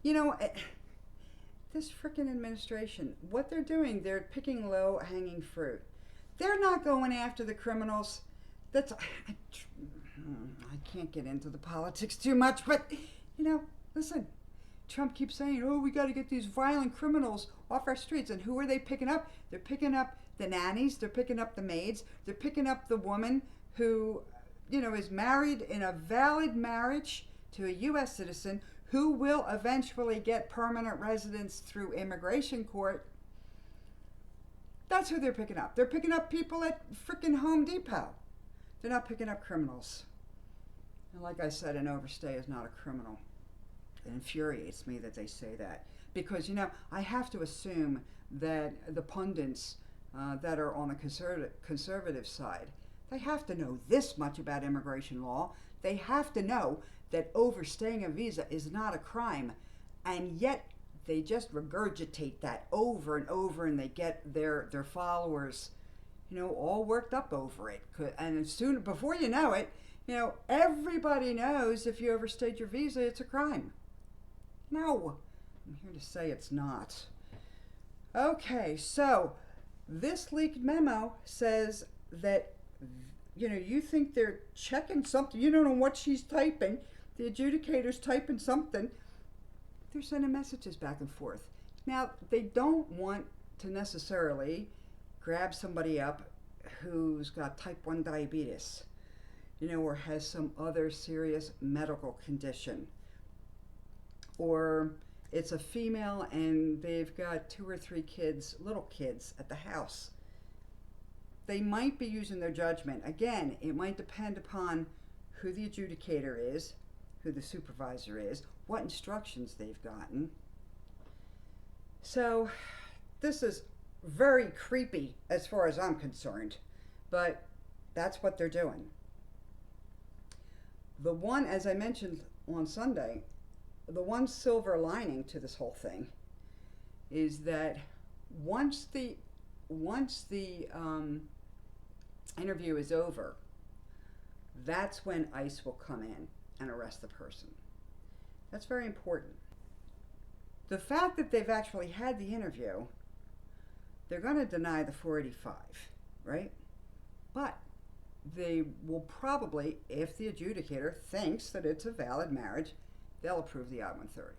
You know, this frickin' administration, what they're doing, they're picking low-hanging fruit. They're not going after the criminals. I can't get into the politics too much, but, listen, Trump keeps saying, oh, we got to get these violent criminals off our streets. And who are they picking up? They're picking up the nannies. They're picking up the maids. They're picking up the woman who, is married in a valid marriage to a U.S. citizen who will eventually get permanent residence through immigration court. That's who they're picking up. They're picking up people at frickin' Home Depot. They're not picking up criminals. And like I said, an overstay is not a criminal. It infuriates me that they say that. Because, I have to assume that the pundits that are on the conservative side, they have to know this much about immigration law. They have to know that overstaying a visa is not a crime. And yet they just regurgitate that over and over, and they get their followers, all worked up over it. And soon, before you know it, everybody knows if you overstayed your visa, it's a crime. No, I'm here to say it's not. Okay, so this leaked memo says that, you think they're checking something. You don't know what she's typing. The adjudicator's typing something. They're sending messages back and forth. Now, they don't want to necessarily grab somebody up who's got type 1 diabetes, or has some other serious medical condition. Or it's a female and they've got 2 or 3 kids, little kids, at the house. They might be using their judgment. Again, it might depend upon who the adjudicator is, who the supervisor is, what instructions they've gotten. So this is very creepy as far as I'm concerned, but that's what they're doing. The one, as I mentioned on Sunday, the one silver lining to this whole thing is that once the interview is over, that's when ICE will come in and arrest the person. That's very important. The fact that they've actually had the interview, they're going to deny the 485, right? But they will probably, if the adjudicator thinks that it's a valid marriage, they'll approve the I-130.